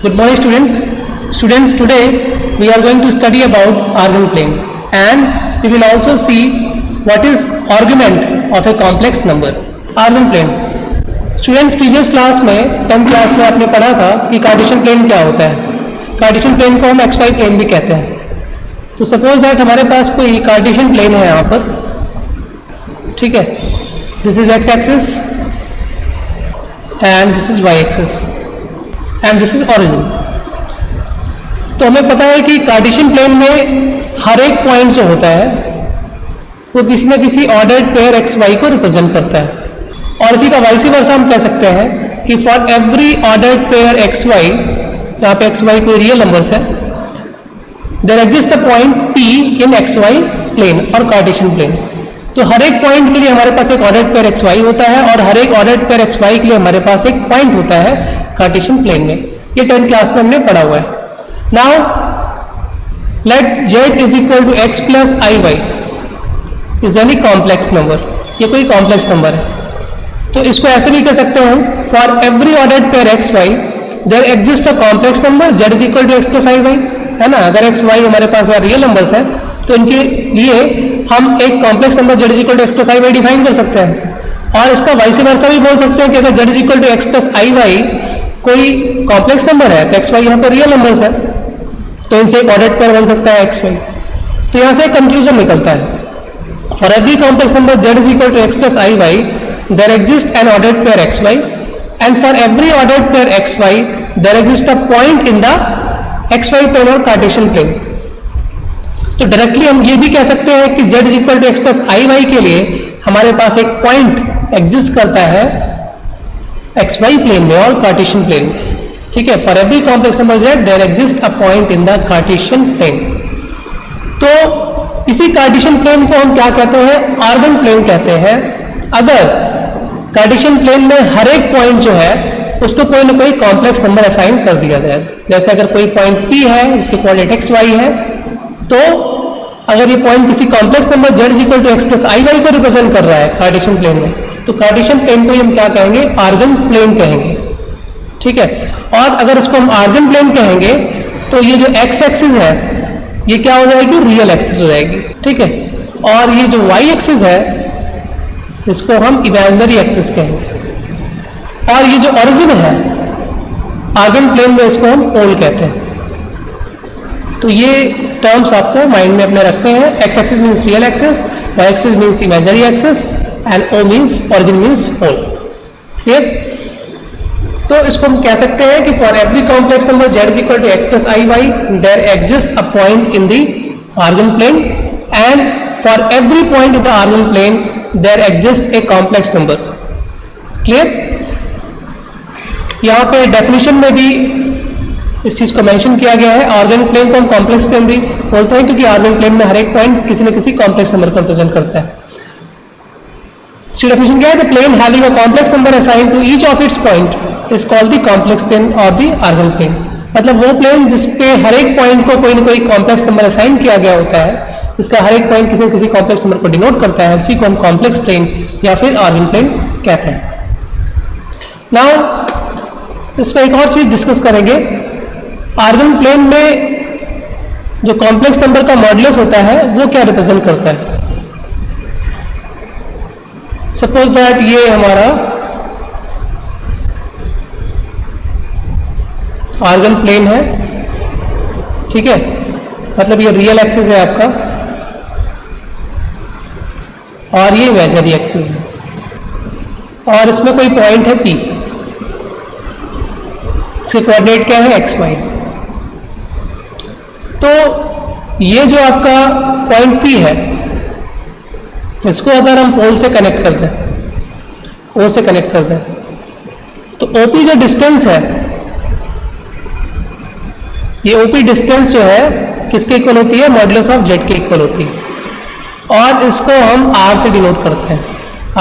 Good morning students. Students, today we are going to study about argument plane and we will also see what is argument of a complex number. Argument plane. Students, previous class में 10th class में आपने पढ़ा था कि Cartesian plane क्या होता है. Cartesian plane को हम xy प्लेन भी कहते हैं. तो सपोज दैट हमारे पास कोई कार्टेशियन प्लेन है यहाँ पर, ठीक है. This is x axis and this is y axis and this is origin. तो हमें पता है कि कार्टेशियन प्लेन में हर एक पॉइंट जो होता है वो किसी न किसी ऑर्डर्ड पेयर एक्स वाई को रिप्रेजेंट करता है. और इसी का वाइस वर्सा हम कह सकते हैं कि for every ordered pair x y, जहाँ पे एक्स वाई कोई रियल नंबर्स है, there exist a point P in x y plane और कार्टेशियन प्लेन. तो हर एक पॉइंट के लिए हमारे पास एक ऑर्डर्ड पेयर एक्स वाई होता है और हर एक ऑर्डर्ड पेयर एक्स वाई के लिए हमारे पास एक पॉइंट होता है कार्टेशियन प्लेन में. ये 10th क्लास में हमने पढ़ा हुआ है. Now let z is equal to x plus i y is any complex number. ये कोई कॉम्प्लेक्स नंबर है. तो इसको ऐसे भी कह सकते हैं हम, for every ordered pair x y there exist a complex number z is equal to x plus i y, है ना. अगर एक्स वाई हमारे पास रियल नंबर्स है तो इनके लिए हम एक complex number z is equal to x plus i y define कर सकते हैं. और इसका वाइस वर्सा भी बोल सकते हैं कि अगर z is equal to x plus i y कोई कॉम्प्लेक्स नंबर है तो एक्स वाई यहाँ पर रियल नंबर्स है, तो इनसे एक ऑर्डर्ड पेयर बन सकता है एक्स वाई. तो यहाँ से एक कंक्लूजन निकलता है, for every complex number z is equal to x plus i y there exist an ordered pair x y and for every ordered pair x y there exist a point in the x y plane और Cartesian plane. तो directly हम ये भी कह सकते हैं कि z is equal to x plus i y के लिए हमारे पास एक पॉइंट एग्जिस्ट करता है एक्स वाई प्लेन में और कार्टेशियन प्लेन में, ठीक है. For every complex number z there exist a point in the Cartesian plane. तो इसी कार्टेशियन प्लेन को हम क्या कहते हैं, आर्गन प्लेन कहते हैं. अगर कार्टेशियन प्लेन में हर एक पॉइंट जो है उसको कोई ना कोई कॉम्प्लेक्स नंबर असाइन कर दिया जाए. जैसे अगर कोई पॉइंट p है जिसके कोऑर्डिनेट एक्स वाई है, तो अगर ये पॉइंट किसी complex number z is equal to x plus i y को रिप्रेजेंट कर रहा है कार्टेशियन प्लेन में, तो कार्टेशियन प्लेन को हम क्या कहेंगे, आर्गन प्लेन कहेंगे, ठीक है. और अगर इसको हम आर्गन प्लेन कहेंगे तो ये जो एक्स एक्सिस है ये क्या हो जाएगी, रियल एक्सिस हो जाएगी, ठीक है. और ये जो वाई एक्सिस है इसको हम इमेजिनरी एक्सिस कहेंगे. और ये जो ओरिजिन है आर्गन प्लेन में इसको हम पोल कहते हैं. तो ये टर्म्स आपको माइंड में अपने रखते हैं. X axis means real axis, y axis means imaginary axis and O means origin means pole. Clear. तो इसको हम कह सकते हैं कि for every complex number z is equal to x plus i y there exist a point in the Argand plane and for every point in the Argand plane there exist a complex number. Clear. यहाँ पे definition में भी इस चीज को mention किया गया है. आर्गन प्लेन को हम कॉम्प्लेक्स प्लेन भी बोलते हैं क्योंकि आर्गन प्लेन में हर एक पॉइंट किसी न किसी कॉम्प्लेक्स नंबर को रिप्रेजेंट करता है. इसकी डेफिनेशन क्या है, the plane having a complex number assigned to each of its point is called the complex plane और द आर्गन प्लेन. मतलब वो प्लेन जिसपे हर एक पॉइंट को कोई ना कोई कॉम्प्लेक्स नंबर असाइन किया गया होता है, इसका हर एक पॉइंट किसी न किसी कॉम्प्लेक्स नंबर को डिनोट करता है, उसी को हम कॉम्प्लेक्स प्लेन या फिर आर्गन प्लेन कहते हैं. नाउ इसमें एक और चीज डिस्कस करेंगे. आर्गन प्लेन में जो कॉम्प्लेक्स नंबर का मॉडुलस होता है वो क्या रिप्रेजेंट करता है. सपोज दैट ये हमारा आर्गन प्लेन है, ठीक है. मतलब ये रियल एक्सिस है आपका और ये इमेजिनरी एक्सिस है और इसमें कोई पॉइंट है p, इसके कोऑर्डिनेट क्या है एक्स वाई. तो ये जो आपका पॉइंट p है इसको अगर हम पोल से कनेक्ट कर दें, O से कनेक्ट कर दें, तो OP जो डिस्टेंस है, ये OP डिस्टेंस जो है किसके इक्वल होती है, मॉडुलस ऑफ z के इक्वल होती है. और इसको हम r से डिनोट करते हैं,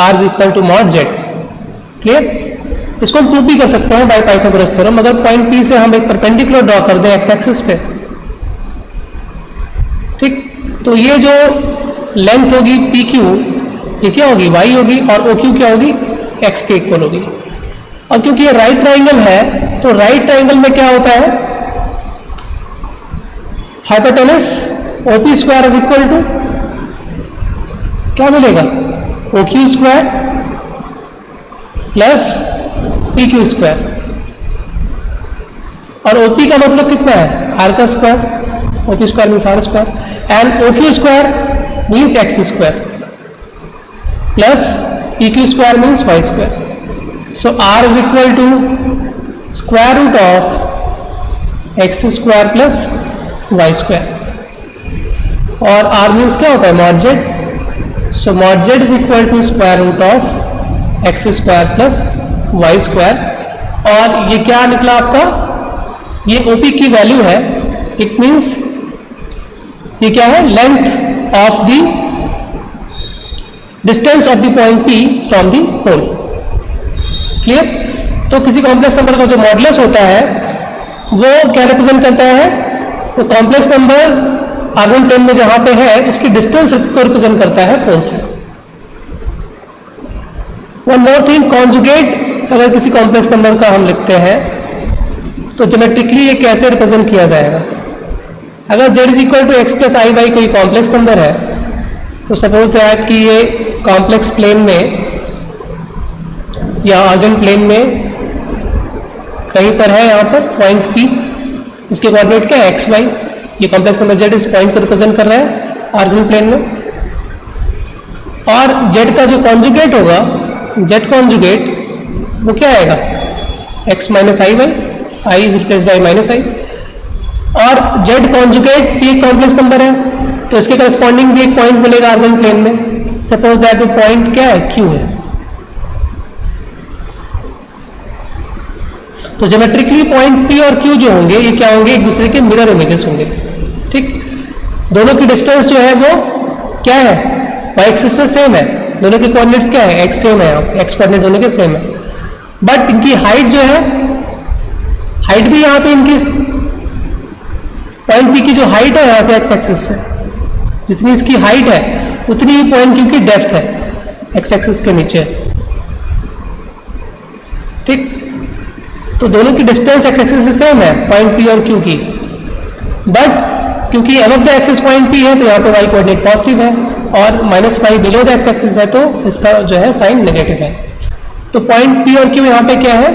r is equal to mod z. Clear. इसको हम प्रूव भी कर सकते हैं बाय पाइथागोरस थ्योरम. अगर पॉइंट P से हम एक परपेंडिकुलर ड्रॉ कर दें एक्स एक्सिस पे, ठीक, तो ये जो लेंथ होगी PQ ये क्या होगी, y होगी, और OQ क्या होगी, x के इक्वल होगी. और क्योंकि ये राइट ट्राइंगल है तो राइट ट्राइंगल में क्या होता है, hypotenuse OP square is equal to क्या मिलेगा, OQ square plus PQ square, और OP का मतलब कितना है, R का square, OP square means R square, and OQ square means X square plus PQ square means Y square. So R is equal to square root of X square plus Y square, और R means क्या होता है, mod z. So mod z is equal to square root of X square plus Y square, और ये क्या निकला आपका, ये OP की वैल्यू है. इट मीन्स ये क्या है, length of the distance of the point P from the pole. Clear. तो किसी कॉम्प्लेक्स नंबर का जो मॉडुलस होता है वो क्या रिप्रेजेंट करता है, वो कॉम्प्लेक्स नंबर आर्गन प्लेन में जहां पे है उसकी डिस्टेंस को रिप्रेजेंट करता है पोल से. वन मोर थिंग, कॉन्जुगेट अगर किसी कॉम्प्लेक्स नंबर का हम लिखते हैं तो ज्योमेट्रिकली ये कैसे रिप्रेजेंट किया जाएगा. अगर z is equal to x plus i y कोई कॉम्प्लेक्स नंबर है तो सपोज दैट कि ये कॉम्प्लेक्स प्लेन में या आर्गन प्लेन में कहीं पर है, यहाँ पर पॉइंट P, इसके कोऑर्डिनेट क्या है, x y. ये कॉम्प्लेक्स नंबर z इस पॉइंट को रिप्रेजेंट कर रहा है आर्गन प्लेन में, और z का जो कॉन्जुगेट होगा, z कॉन्जुगेट वो क्या आएगा, x minus i y, i is replace by minus i, और z कॉन्जुगेट P एक कॉम्प्लेक्स नंबर है तो इसके करस्पॉन्डिंग भी एक पॉइंट मिलेगा आर्गन प्लेन में. सपोज दैट वो पॉइंट क्या है, Q है. तो ज्योमेट्रिकली पॉइंट P और Q जो होंगे ये क्या होंगे, एक दूसरे के मिरर इमेजेस होंगे. ठीक, दोनों की डिस्टेंस जो है वो क्या है, y एक्सिस से सेम है, दोनों के कोऑर्डिनेट्स क्या है, x सेम है, x कोऑर्डिनेट दोनों के सेम है, बट इनकी हाइट जो है, हाइट भी यहाँ पे इनकी पॉइंट P की जो हाइट है यहाँ से x एक्सिस से जितनी इसकी हाइट है उतनी ही पॉइंट Q की डेप्थ है x एक्सिस के नीचे. ठीक, तो दोनों की डिस्टेंस x एक्सिस से सेम है पॉइंट P और Q की, बट क्योंकि aim of the axis point P है तो यहाँ पे y कोऑर्डिनेट पॉजिटिव है और -5 बिलो द x एक्सिस है तो इसका जो है साइन नेगेटिव है. तो पॉइंट P और Q यहाँ पे क्या है,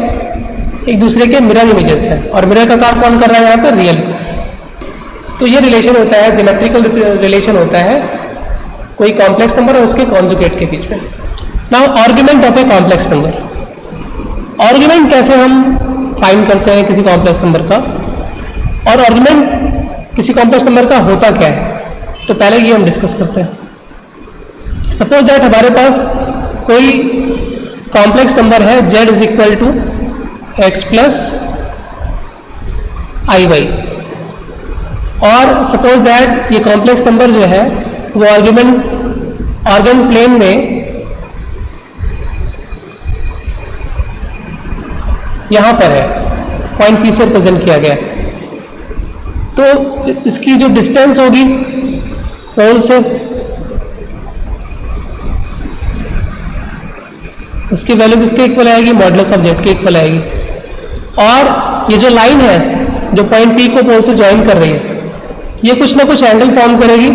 एक दूसरे के मिरर इमेजेस है, और मिरर का काम कौन कर रहा है यहाँ पे, रियल एक्सिस. तो ये रिलेशन होता है, ज्योमेट्रिकल रिलेशन होता है कोई कॉम्प्लेक्स नंबर और उसके कॉन्जुगेट के बीच में. Now argument of A complex number. Argument कैसे हम फाइंड करते हैं किसी कॉम्प्लेक्स नंबर का, और आर्गुमेंट किसी कॉम्प्लेक्स नंबर का होता क्या है, तो पहले ये हम डिस्कस करते हैं. सपोज दैट हमारे पास कोई कॉम्प्लेक्स नंबर है z is equal to x plus i y, और सपोज दैट ये कॉम्प्लेक्स नंबर जो है वो आर्गन प्लेन में यहां पर है, पॉइंट P से रिप्रेजेंट किया गया. तो इसकी जो डिस्टेंस होगी पोल से, इसकी वैल्यू किसके इक्वल आएगी, मॉडुलस ऑफ z के इक्वल आएगी. और ये जो लाइन है जो पॉइंट P को पोल से ज्वाइन कर रही है ये कुछ ना कुछ एंगल फॉर्म करेगी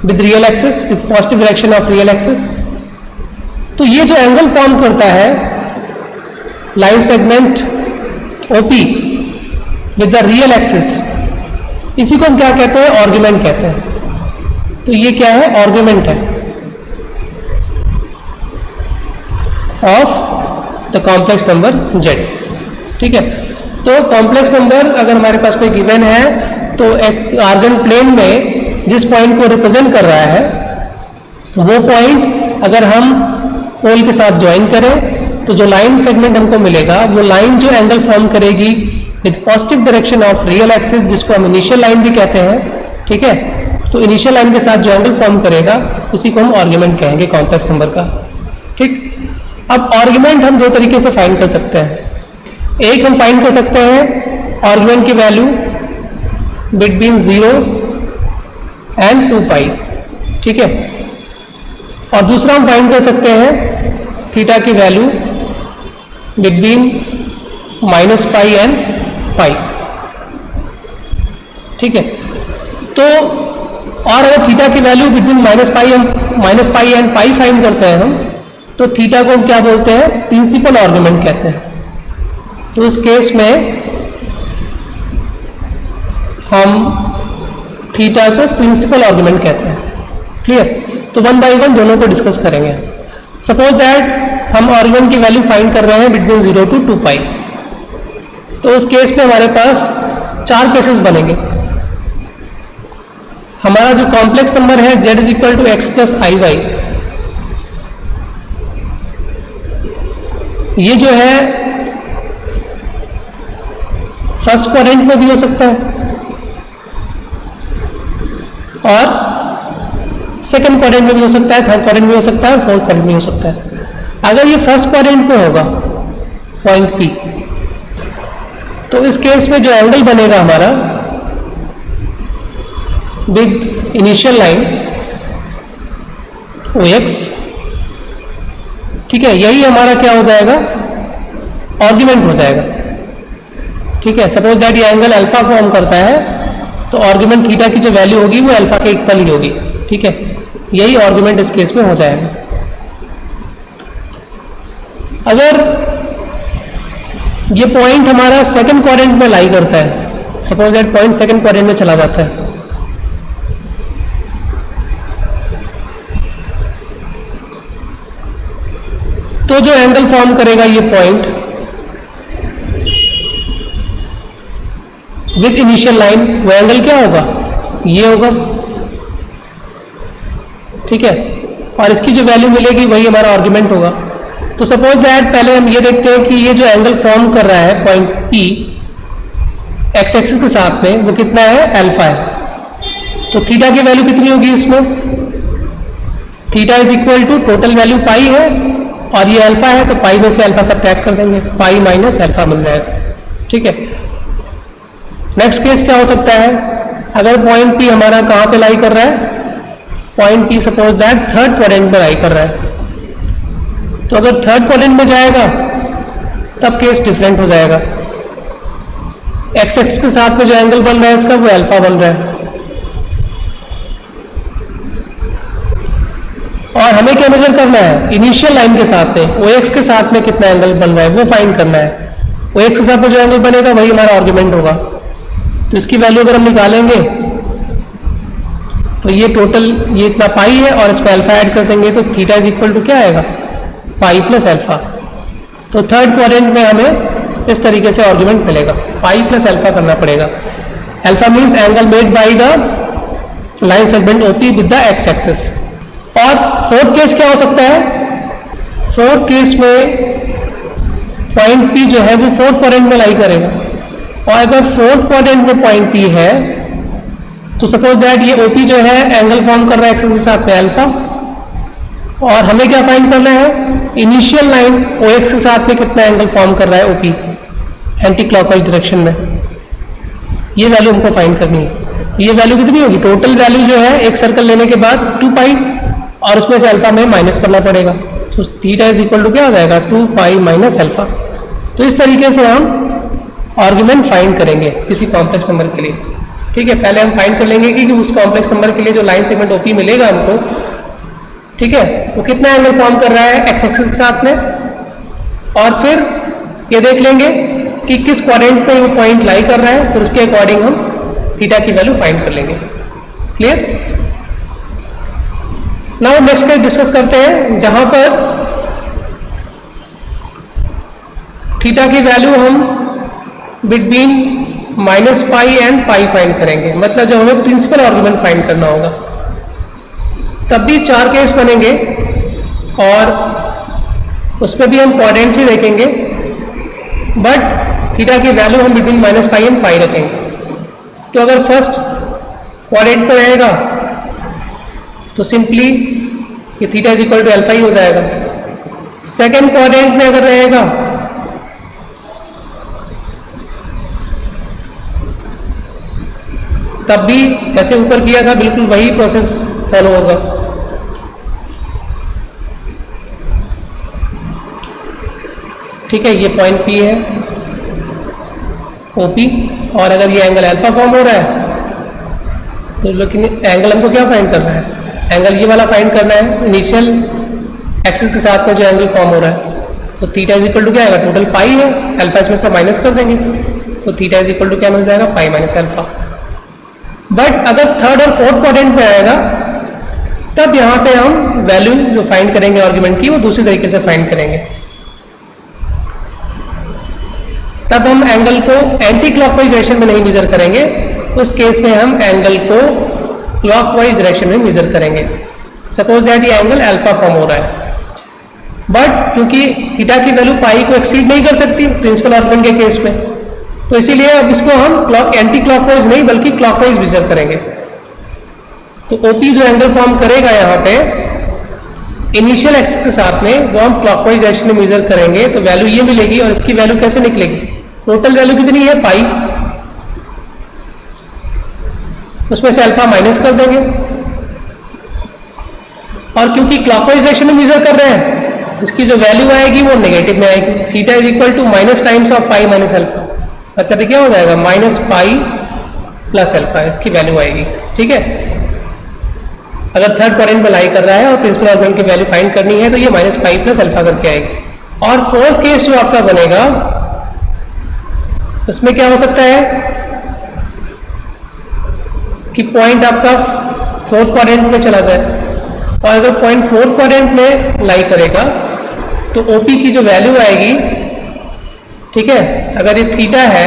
with real axis, with positive direction of real axis. तो ये जो एंगल फॉर्म करता है line segment OP with the real axis, इसी को हम क्या कहते हैं, आर्गुमेंट कहते हैं. तो ये क्या है, आर्गुमेंट है of the complex number z. ठीक है, तो कॉम्प्लेक्स नंबर अगर हमारे पास कोई गिवन है तो एक आर्गन प्लेन में जिस पॉइंट को रिप्रेजेंट कर रहा है वो पॉइंट अगर हम पोल के साथ ज्वाइन करें तो जो लाइन सेगमेंट हमको मिलेगा वो लाइन जो एंगल फॉर्म करेगी with positive direction of real axis, जिसको हम इनिशियल लाइन भी कहते हैं. ठीक है, तो इनिशियल लाइन के साथ जो एंगल फॉर्म करेगा उसी को हम आर्गुमेंट कहेंगे कॉम्प्लेक्स नंबर का. ठीक, अब आर्गुमेंट हम दो तरीके से फाइंड कर सकते हैं. एक हम फाइंड कर सकते हैं आर्गुमेंट की वैल्यू बिटवीन 0 एंड 2 पाई. ठीक है, और दूसरा हम फाइंड कर सकते हैं थीटा की value between minus pi and pi. ठीक है, तो और अगर थीटा की value between minus pi and pi find करते हैं हम, तो थीटा को हम क्या बोलते हैं, प्रिंसिपल आर्गुमेंट कहते हैं। तो इस केस में हम थीटा को प्रिंसिपल आर्गुमेंट कहते हैं। क्लियर? तो वन बाय वन दोनों को डिस्कस करेंगे। सपोज दैट हम आर्गुमेंट की वैल्यू फाइंड कर रहे हैं बिटवीन 0 to 2 पाई। तो उस केस में हमारे पास 4 केसेस बनेंगे। हमारा जो कॉम्प्लेक्स नंबर है z is equal to x plus i y, ये जो है फर्स्ट क्वाड्रेंट में भी हो सकता है और सेकंड क्वाड्रेंट में भी हो सकता है, थर्ड क्वाड्रेंट में हो सकता है, फोर्थ क्वाड्रेंट में हो सकता है। अगर ये फर्स्ट क्वाड्रेंट में होगा पॉइंट P, तो इस केस में जो एंगल बनेगा हमारा विद इनिशियल लाइन OX, ठीक है, यही हमारा क्या हो जाएगा, आर्गुमेंट हो जाएगा। ठीक है, सपोज दैट ये एंगल अल्फा फॉर्म करता है, तो आर्गुमेंट थीटा की जो वैल्यू होगी वो अल्फा के इक्वल ही होगी। ठीक है, यही आर्गुमेंट इस केस में हो जाएगा। अगर ये पॉइंट हमारा सेकंड क्वाड्रेंट में लाई करता है, suppose that point second quadrant में चला जाता है, तो जो एंगल फॉर्म करेगा ये पॉइंट विद इनिशियल लाइन, वो एंगल क्या होगा, ये होगा। ठीक है, और इसकी जो वैल्यू मिलेगी वही हमारा आर्गुमेंट होगा। तो सपोज दैट पहले हम ये देखते हैं कि ये जो एंगल फॉर्म कर रहा है पॉइंट P एक्स एक्सिस के साथ में, वो कितना है, अल्फा है। तो थीटा की वैल्यू कितनी होगी इसमें, theta is equal to total value pi है और ये अल्फा है, तो पाई में से अल्फा सब्ट्रैक्ट कर देंगे, पाई माइनस अल्फा मिल जाएगा। ठीक है, नेक्स्ट केस क्या हो सकता है, अगर पॉइंट P हमारा कहाँ पे लाई कर रहा है, point P suppose that third quadrant में लाई कर रहा है, तो अगर थर्ड क्वाड्रेंट में जाएगा तब केस डिफरेंट हो जाएगा। एक्स एक्सिस के साथ में जो एंगल बन रहा है इसका, वो अल्फा बन रहा है। और हमें क्या मेजर करना है, इनिशियल लाइन के साथ में OX के साथ में कितना एंगल बन रहा है वो फाइंड करना है। OX के साथ में जो एंगल बनेगा वही हमारा आर्गुमेंट होगा। तो इसकी वैल्यू अगर हम निकालेंगे तो ये टोटल ये इतना पाई है और इसमें अल्फा ऐड कर देंगे, तो थीटा इज इक्वल टू क्या आएगा, पाई प्लस अल्फा। तो थर्ड क्वाड्रेंट में हमें इस तरीके से आर्गुमेंट मिलेगा, पाई प्लस अल्फा करना पड़ेगा। Alpha means angle made by the line segment OP with the x axis. और फोर्थ केस क्या हो सकता है, फोर्थ केस में पॉइंट P जो है वो फोर्थ क्वाड्रेंट में लाई करेगा, और अगर फोर्थ क्वाड्रेंट में पॉइंट P है तो सपोज दैट ये OP जो है एंगल फॉर्म कर रहा है एक्सिस के साथ में अल्फा, और हमें क्या फाइंड करना है, इनिशियल लाइन OX के साथ में कितना एंगल फॉर्म कर रहा है OP एंटी क्लॉकवाइज डायरेक्शन में, ये वैल्यू हमको फाइंड करनी है। ये वैल्यू कितनी होगी, टोटल वैल्यू जो है एक सर्कल लेने के बाद 2 पाई और उसमें से अल्फा में माइनस करना पड़ेगा, तो थीटा इज इक्वल टू क्या हो जाएगा, 2 पाई माइनस अल्फा। तो इस तरीके से हम आर्गुमेंट फाइंड करेंगे किसी कॉम्प्लेक्स नंबर के लिए। ठीक है, पहले हम फाइंड कर लेंगे कि उस कॉम्प्लेक्स नंबर के लिए जो लाइन सेगमेंट OP मिलेगा हमको, ठीक है, वो कितना एंगल फॉर्म कर रहा है एक्स एक्सिस के साथ में, और फिर ये देख लेंगे कि किस क्वाड्रेंट पे वो पॉइंट लाई कर रहा है, फिर उसके अकॉर्डिंग हम थीटा की वैल्यू फाइंड कर लेंगे। Clear? Now next case discuss करते हैं जहां पर थीटा की वैल्यू हम between minus pi and pi find करेंगे, मतलब जब हमें प्रिंसिपल आर्गुमेंट फाइंड करना होगा। तब भी 4 केस बनेंगे और उसमें भी हम क्वाड्रेंट्स ही देखेंगे, बट थीटा की वैल्यू हम between minus pi and pi रखेंगे। तो अगर फर्स्ट क्वाड्रेंट पे रहेगा तो सिंपली ये theta is equal to alpha ही हो जाएगा। सेकेंड क्वाड्रेंट में अगर रहेगा तब भी जैसे ऊपर किया था बिल्कुल वही प्रोसेस फॉलो होगा। ठीक है, ये पॉइंट P है OP, और अगर ये एंगल अल्फा फॉर्म हो रहा है तो लेकिन एंगल हमको क्या फाइंड करना है, एंगल ये वाला फाइंड करना है इनिशियल एक्सिस के साथ में जो एंगल फॉर्म हो रहा है। तो थीटा इज इक्वल टू क्या आएगा, टोटल पाई है, अल्फा इसमें से माइनस कर देंगे तो थीटा इज इक्वल टू क्या मिल जाएगा, पाई माइनस अल्फा। बट अगर थर्ड और फोर्थ क्वाड्रेंट में आएगा तब यहाँ पे हम वैल्यू जो फाइंड करेंगे आर्गुमेंट की वो दूसरी तरीके से फाइंड करेंगे। तब हम एंगल को एंटी क्लॉकवाइज डायरेक्शन में नहीं मेजर करेंगे, उस केस में हम एंगल को क्लॉकवाइज डायरेक्शन में मेजर करेंगे। सपोज दैट ये एंगल अल्फा फॉर्म हो रहा है, बट क्योंकि थीटा की वैल्यू पाई को एक्सीड नहीं कर सकती प्रिंसिपल आर्गुमेंट के केस में, तो इसीलिए अब इसको हम एंटी क्लॉकवाइज नहीं बल्कि क्लॉकवाइज मेजर करेंगे। तो ओपी जो एंगल फॉर्म करेगा यहाँ पे इनिशियल एक्सिस के साथ में वो हम क्लॉकवाइज डायरेक्शन में मेजर करेंगे, तो वैल्यू ये मिलेगी। और इसकी वैल्यू कैसे निकलेगी, टोटल वैल्यू कितनी है पाई, उसमें से अल्फा माइनस कर देंगे, और क्योंकि क्लॉकवाइज डायरेक्शन में मेजर कर रहे हैं इसकी जो वैल्यू आएगी वो नेगेटिव में आएगी। Theta is equal to minus times of pi minus alpha, मतलब ये क्या हो जाएगा, माइनस पाई प्लस अल्फा, इसकी वैल्यू आएगी। ठीक है, अगर थर्ड क्वाड्रेंट में लाई कर रहा है और प्रिंसिपल आर्गुमेंट की वैल्यू फाइंड करनी है तो ये माइनस पाई प्लस अल्फा करके आएगी। और फोर्थ केस जो आपका बनेगा उसमें क्या हो सकता है कि पॉइंट आपका फोर्थ क्वाड्रेंट में चला जाए, और अगर पॉइंट फोर्थ क्वाड्रेंट में लाई करेगा तो ओपी की जो वैल्यू आएगी, ठीक है, अगर ये थीटा है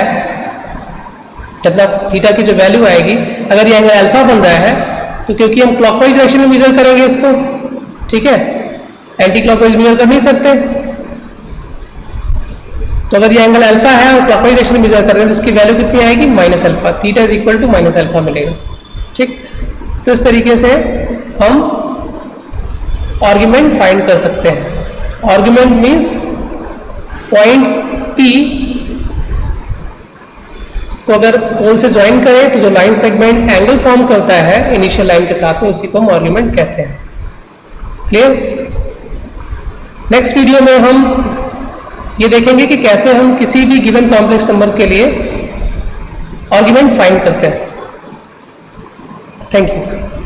मतलब थीटा की जो वैल्यू आएगी, अगर ये एंगल अल्फा बन रहा है तो क्योंकि हम क्लॉकवाइज डायरेक्शन में मेजर करेंगे इसको, ठीक है, एंटी क्लॉकवाइज मेजर कर नहीं सकते, तो अगर ये एंगल अल्फा है और क्लॉकवाइज डायरेक्शन में मेजर कर रहे हैं तो इसकी वैल्यू कितनी आएगी, minus alpha, theta is equal to minus alpha मिलेगा। ठीक, तो इस तरीके से हम आर्गुमेंट फाइंड कर सकते हैं। आर्गुमेंट मीन्स पॉइंट P को अगर पोल से ज्वाइन करें तो जो लाइन सेगमेंट एंगल फॉर्म करता है इनिशियल लाइन के साथ में उसी को हम आर्गुमेंट कहते हैं। क्लियर? नेक्स्ट वीडियो में हम ये देखेंगे कि कैसे हम किसी भी गिवन कॉम्प्लेक्स नंबर के लिए आर्गुमेंट फाइंड करते हैं। Thank you.